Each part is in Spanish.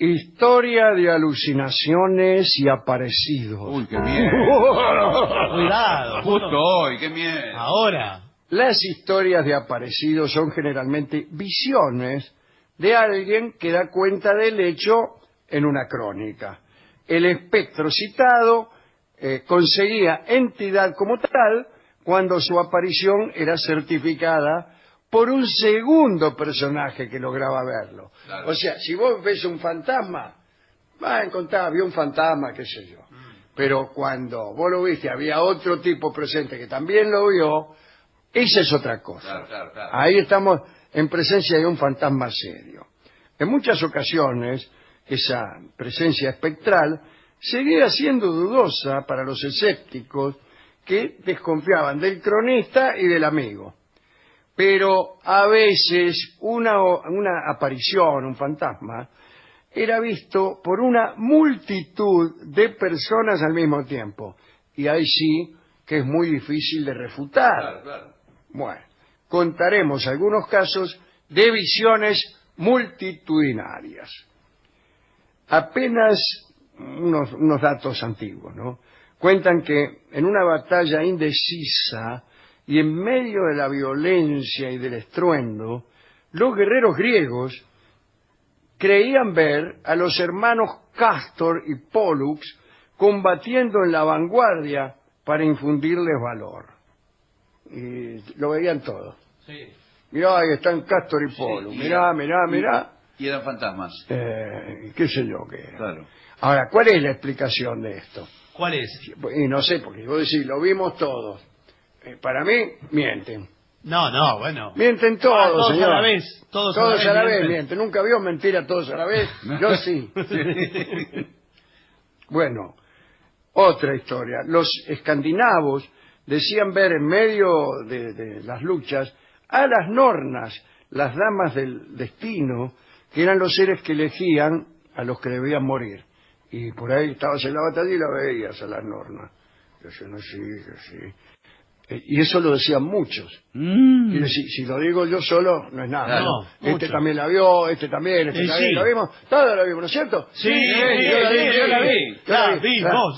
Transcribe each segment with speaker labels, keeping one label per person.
Speaker 1: Historia de alucinaciones y aparecidos.
Speaker 2: Uy, qué miedo.
Speaker 3: Cuidado.
Speaker 2: Justo hoy, qué miedo.
Speaker 3: Ahora.
Speaker 1: Las historias de aparecidos son generalmente visiones de alguien que da cuenta del hecho en una crónica. El espectro citado conseguía entidad como tal cuando su aparición era certificada por un segundo personaje que lograba verlo.
Speaker 2: Claro.
Speaker 1: O sea, si vos ves un fantasma, vas a encontrar, vio un fantasma, qué sé yo. Pero cuando vos lo viste, había otro tipo presente que también lo vio, esa es otra cosa.
Speaker 2: Claro.
Speaker 1: Ahí estamos en presencia de un fantasma serio. En muchas ocasiones, esa presencia espectral seguía siendo dudosa para los escépticos que desconfiaban del cronista y del amigo. Pero a veces una aparición, un fantasma, era visto por una multitud de personas al mismo tiempo. Y ahí sí que es muy difícil de refutar.
Speaker 2: Claro.
Speaker 1: Bueno, contaremos algunos casos de visiones multitudinarias. Apenas unos datos antiguos, ¿no? Cuentan que en una batalla indecisa y en medio de la violencia y del estruendo, los guerreros griegos creían ver a los hermanos Cástor y Pólux combatiendo en la vanguardia para infundirles valor. Y lo veían todo.
Speaker 3: Sí.
Speaker 1: Mirá, ahí están Cástor y Pólux.
Speaker 2: Sí,
Speaker 1: Mirá.
Speaker 2: Y eran fantasmas.
Speaker 1: Qué sé yo qué era.
Speaker 2: Claro.
Speaker 1: Ahora, ¿cuál es la explicación de esto?
Speaker 3: ¿Cuál es?
Speaker 1: Y no sé, porque vos decís, lo vimos todos. Para mí, mienten.
Speaker 3: No, bueno.
Speaker 1: Mienten todos,
Speaker 3: todos
Speaker 1: señor.
Speaker 3: a la vez. Todos
Speaker 1: a la vez
Speaker 3: mienten.
Speaker 1: mienten. ¿Nunca vio mentira todos a la vez? Yo sí. Bueno, otra historia. Los escandinavos decían ver en medio de las luchas a las nornas, las damas del destino, que eran los seres que elegían a los que debían morir. Y por ahí estabas en la batalla y la veías a las nornas. Yo sí. Y eso lo decían muchos. Y si lo digo yo solo, no es nada.
Speaker 3: Claro,
Speaker 1: ¿no? Este
Speaker 3: mucho.
Speaker 1: también la vio, este también,
Speaker 3: Sí.
Speaker 1: ¿lo vimos? Todos lo vimos, ¿no es cierto?
Speaker 3: Sí,
Speaker 1: yo la vi.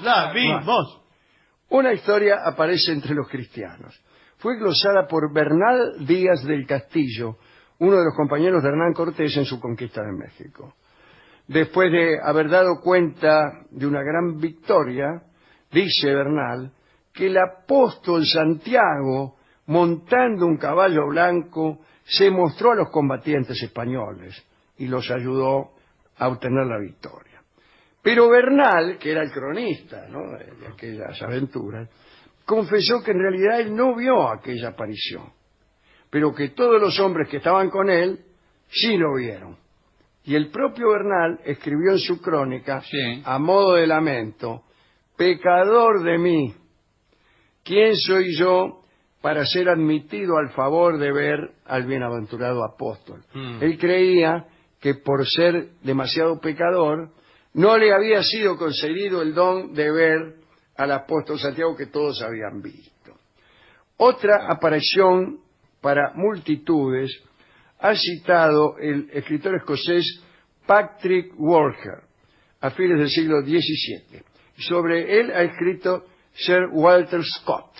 Speaker 3: La vimos.
Speaker 1: Una historia aparece entre los cristianos. Fue glosada por Bernal Díaz del Castillo, uno de los compañeros de Hernán Cortés en su conquista de México. Después de haber dado cuenta de una gran victoria, dice Bernal, que el apóstol Santiago, montando un caballo blanco, se mostró a los combatientes españoles y los ayudó a obtener la victoria. Pero Bernal, que era el cronista, ¿no?, de aquellas aventuras, confesó que en realidad él no vio aquella aparición, pero que todos los hombres que estaban con él sí lo vieron. Y el propio Bernal escribió en su crónica, a modo de lamento, «Pecador de mí, ¿quién soy yo para ser admitido al favor de ver al bienaventurado apóstol?» Él creía que por ser demasiado pecador no le había sido concedido el don de ver al apóstol Santiago que todos habían visto. Otra aparición para multitudes ha citado el escritor escocés Patrick Walker a fines del siglo XVII. Sobre él ha escrito Sir Walter Scott.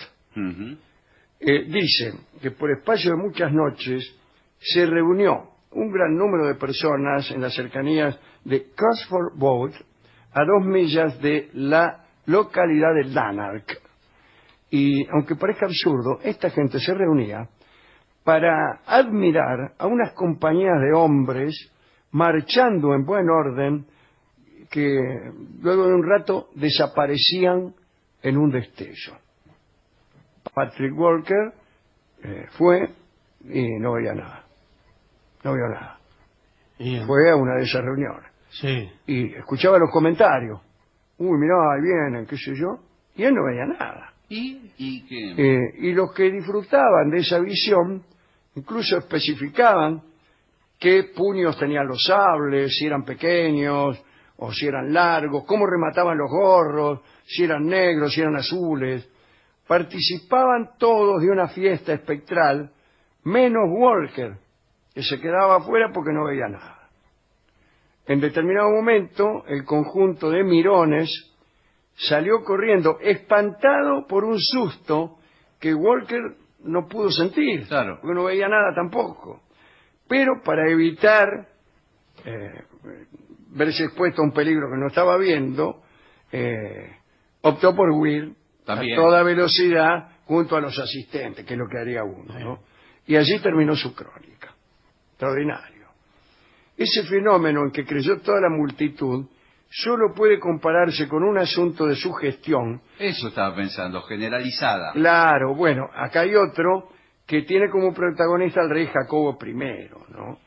Speaker 1: Dicen que por espacio de muchas noches se reunió un gran número de personas en las cercanías de Cosford Boat, a 2 millas de la localidad de Lanark. Y aunque parezca absurdo, esta gente se reunía para admirar a unas compañías de hombres marchando en buen orden que luego de un rato desaparecían en un destello. Patrick Walker fue y no veía nada. No vio nada. Fue a una de esas reuniones.
Speaker 3: Sí.
Speaker 1: Y escuchaba los comentarios. Uy, mirá, ahí vienen, qué sé yo. Y él no veía nada.
Speaker 2: ¿Y qué?
Speaker 1: Y los que disfrutaban de esa visión incluso especificaban qué puños tenían los sables, si eran pequeños o si eran largos, cómo remataban los gorros, si eran negros, si eran azules. Participaban todos de una fiesta espectral, menos Walker, que se quedaba afuera porque no veía nada. En determinado momento, el conjunto de mirones salió corriendo, espantado por un susto que Walker no pudo sentir,
Speaker 2: Claro.
Speaker 1: porque no veía nada tampoco. Pero para evitar verse expuesto a un peligro que no estaba viendo, optó por huir
Speaker 2: También.
Speaker 1: a toda velocidad junto a los asistentes, que es lo que haría uno, ¿no? Y allí terminó su crónica. Extraordinario. Ese fenómeno en que creyó toda la multitud solo puede compararse con un asunto de sugestión.
Speaker 2: Eso estaba pensando, generalizada.
Speaker 1: Claro, bueno, acá hay otro que tiene como protagonista al rey Jacobo I, ¿no?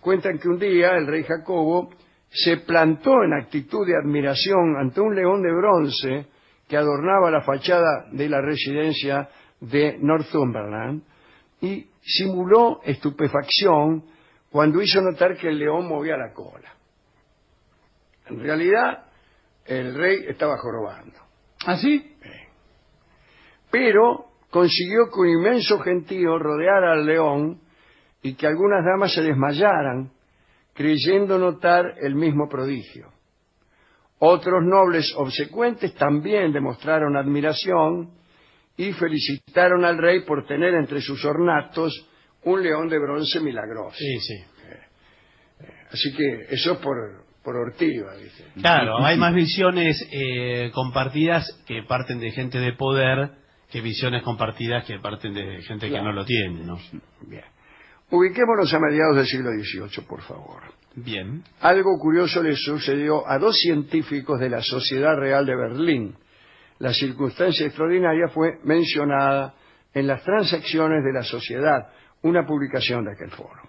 Speaker 1: Cuentan que un día el rey Jacobo se plantó en actitud de admiración ante un león de bronce que adornaba la fachada de la residencia de Northumberland y simuló estupefacción cuando hizo notar que el león movía la cola. En realidad, el rey estaba jorobando.
Speaker 2: ¿Ah, sí?
Speaker 1: Pero consiguió con inmenso gentío rodear al león y que algunas damas se desmayaran, creyendo notar el mismo prodigio. Otros nobles obsecuentes también demostraron admiración y felicitaron al rey por tener entre sus ornatos un león de bronce milagroso.
Speaker 3: Sí, sí.
Speaker 1: Así que eso es por Ortiva, dice.
Speaker 3: Claro, hay más visiones compartidas que parten de gente de poder que visiones compartidas que parten de gente que no lo tiene, ¿no?
Speaker 1: Bien. Ubiquémonos a mediados del siglo XVIII, por favor.
Speaker 3: Bien.
Speaker 1: Algo curioso le sucedió a dos científicos de la Sociedad Real de Berlín. La circunstancia extraordinaria fue mencionada en las Transacciones de la Sociedad, una publicación de aquel foro.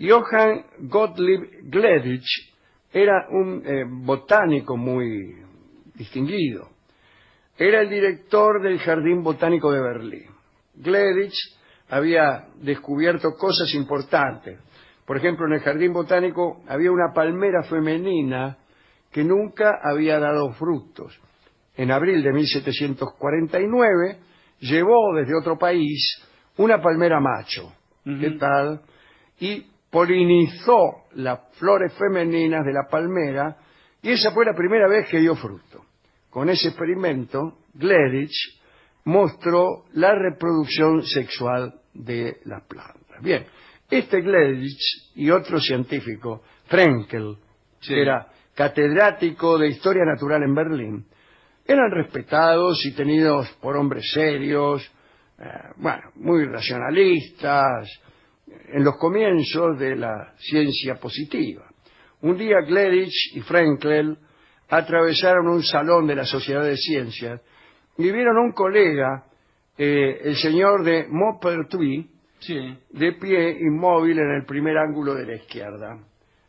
Speaker 1: Johann Gottlieb Gleditsch era un botánico muy distinguido. Era el director del Jardín Botánico de Berlín. Gleditsch había descubierto cosas importantes. Por ejemplo, en el Jardín Botánico había una palmera femenina que nunca había dado frutos. En abril de 1749 llevó desde otro país una palmera macho. ¿Qué tal? Y polinizó las flores femeninas de la palmera y esa fue la primera vez que dio fruto. Con ese experimento, Gleditsch mostró la reproducción sexual de las plantas. Bien, este Gleditsch y otro científico, Frenkel,
Speaker 2: Sí.
Speaker 1: que era catedrático de Historia Natural en Berlín, eran respetados y tenidos por hombres serios, muy racionalistas, en los comienzos de la ciencia positiva. Un día Gleditsch y Frenkel atravesaron un salón de la Sociedad de Ciencias y vieron a un colega, el señor de Maupertuis,
Speaker 2: Sí.
Speaker 1: de pie, inmóvil en el primer ángulo de la izquierda.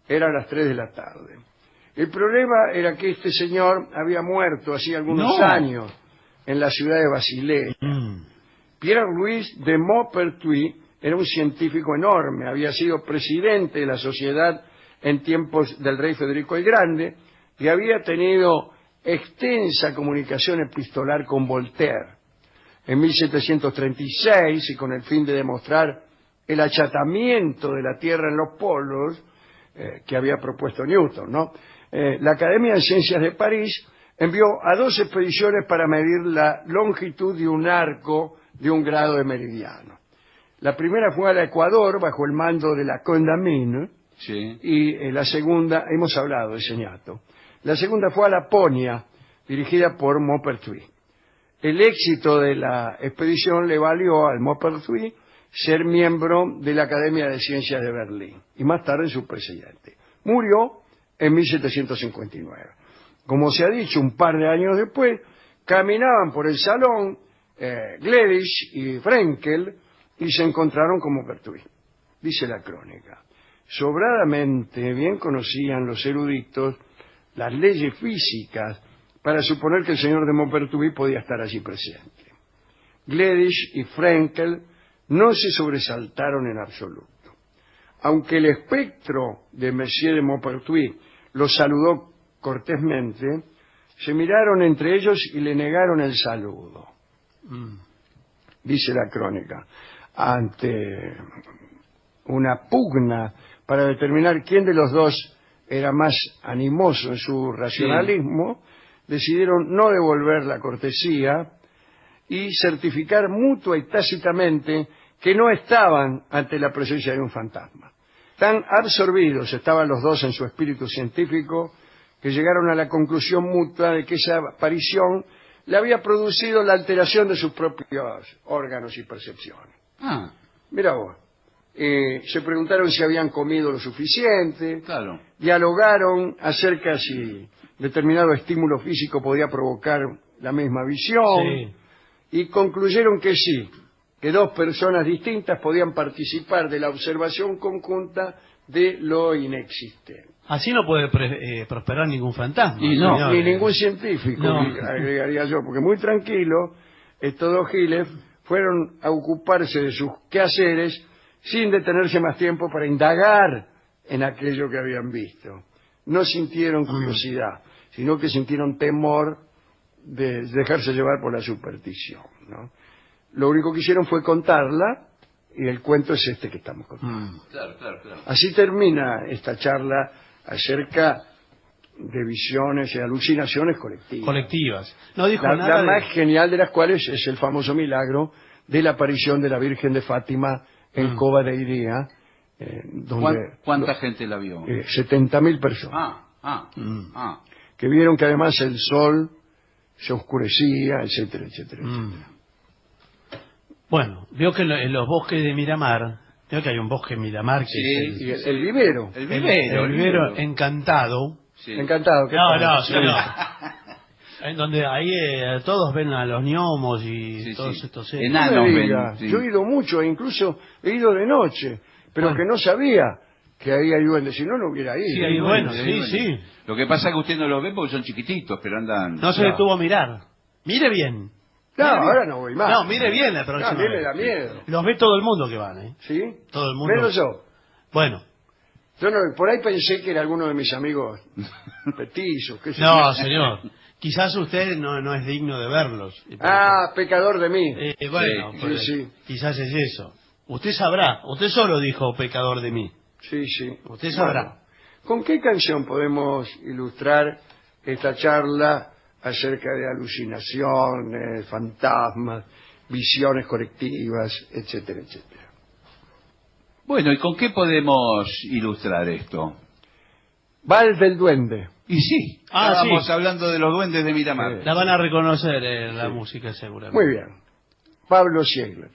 Speaker 1: Eran las 3 de la tarde. El problema era que este señor había muerto hacía algunos años en la ciudad de Basilea. Pierre-Louis de Maupertuis era un científico enorme, había sido presidente de la sociedad en tiempos del rey Federico el Grande y había tenido extensa comunicación epistolar con Voltaire. En 1736, y con el fin de demostrar el achatamiento de la Tierra en los polos, que había propuesto Newton, ¿no? La Academia de Ciencias de París envió a 2 expediciones para medir la longitud de un arco de un grado de meridiano. La primera fue al Ecuador, bajo el mando de la Condamine,
Speaker 2: Sí.
Speaker 1: y la segunda, hemos hablado de Señato, la segunda fue a Laponia, dirigida por Maupertuis. El éxito de la expedición le valió al Maupertuis ser miembro de la Academia de Ciencias de Berlín, y más tarde su presidente. Murió en 1759. Como se ha dicho, un par de años después, caminaban por el salón Gleditsch y Frenkel y se encontraron con Maupertuis. Dice la crónica: sobradamente bien conocían los eruditos las leyes físicas para suponer que el señor de Maupertuis podía estar allí presente. Gleditsch y Frenkel no se sobresaltaron en absoluto. Aunque el espectro de Monsieur de Maupertuis los saludó cortésmente, se miraron entre ellos y le negaron el saludo. Dice la crónica: ante una pugna para determinar quién de los dos era más animoso en su racionalismo, decidieron no devolver la cortesía y certificar mutua y tácitamente que no estaban ante la presencia de un fantasma. Tan absorbidos estaban los dos en su espíritu científico que llegaron a la conclusión mutua de que esa aparición le había producido la alteración de sus propios órganos y percepciones. Mira vos, se preguntaron si habían comido lo suficiente,
Speaker 2: Claro.
Speaker 1: dialogaron acerca si determinado estímulo físico podía provocar la misma visión,
Speaker 3: Sí.
Speaker 1: y concluyeron que sí, que dos personas distintas podían participar de la observación conjunta de lo inexistente.
Speaker 3: Así no puede prosperar ningún fantasma.
Speaker 2: Y no,
Speaker 3: señor.
Speaker 1: Ni ningún científico,
Speaker 3: No.
Speaker 1: agregaría yo, porque muy tranquilo, estos dos giles fueron a ocuparse de sus quehaceres sin detenerse más tiempo para indagar en aquello que habían visto. No sintieron curiosidad, sino que sintieron temor de dejarse llevar por la superstición, ¿no? Lo único que hicieron fue contarla, y el cuento es este que estamos contando.
Speaker 2: Claro.
Speaker 1: Así termina esta charla acerca de visiones y alucinaciones colectivas.
Speaker 3: Colectivas. No dijo
Speaker 1: La
Speaker 3: nada
Speaker 1: más genial de las cuales es el famoso milagro de la aparición de la Virgen de Fátima en Cova de Iría, donde
Speaker 2: ¿Cuánta gente la vio?
Speaker 1: 70.000 personas que vieron que además el sol se oscurecía, etcétera, etcétera, etcétera.
Speaker 3: Bueno, veo que en los bosques de Miramar, veo que hay un bosque en Miramar que es
Speaker 1: Y el vivero.
Speaker 2: El
Speaker 3: el
Speaker 2: vivero.
Speaker 3: vivero encantado.
Speaker 2: Sí.
Speaker 1: Encantado. ¿qué
Speaker 3: No,
Speaker 1: tal?
Speaker 3: no, señor. En donde ahí todos ven a los gnomos y
Speaker 2: Sí,
Speaker 3: todos
Speaker 2: sí.
Speaker 3: estos
Speaker 1: No
Speaker 2: Enanos
Speaker 1: me
Speaker 2: ven,
Speaker 1: diga.
Speaker 2: sí.
Speaker 1: Yo he ido mucho, e incluso he ido de noche, pero
Speaker 3: Bueno.
Speaker 1: que no sabía que ahí hay duendes, si no, no hubiera ido.
Speaker 3: Sí, hay duendes,
Speaker 2: Bueno,
Speaker 3: sí.
Speaker 2: Lo que pasa es que usted no los ve porque son chiquititos, pero andan...
Speaker 3: No se detuvo a mirar. Mire bien.
Speaker 1: No,
Speaker 3: Mire bien.
Speaker 1: ahora no voy más.
Speaker 3: No, mire bien la próxima
Speaker 1: No, a mí me
Speaker 3: vez.
Speaker 1: da miedo.
Speaker 3: Los ve todo el mundo que van, ¿eh?
Speaker 1: ¿Sí?
Speaker 3: Todo el mundo.
Speaker 1: Menos yo.
Speaker 3: Bueno.
Speaker 1: Yo no, por ahí pensé que era alguno de mis amigos petizos. qué sé
Speaker 3: No,
Speaker 1: yo.
Speaker 3: señor. Quizás usted no es digno de verlos.
Speaker 1: Ah, pecador de mí.
Speaker 3: Bueno,
Speaker 2: Sí,
Speaker 3: pues,
Speaker 1: sí.
Speaker 3: quizás es eso. Usted sabrá. Usted solo dijo pecador de mí.
Speaker 1: Sí, sí.
Speaker 3: Usted sabrá.
Speaker 1: Bueno, ¿con qué canción podemos ilustrar esta charla acerca de alucinaciones, fantasmas, visiones colectivas, etcétera, etcétera?
Speaker 2: Bueno, ¿y con qué podemos ilustrar esto?
Speaker 1: Vals del Duende.
Speaker 2: Y sí,
Speaker 3: Ah,
Speaker 2: estábamos
Speaker 3: sí.
Speaker 2: hablando de los duendes de Miramar.
Speaker 3: La van a reconocer en la música seguramente.
Speaker 1: Muy bien. Pablo Siegler.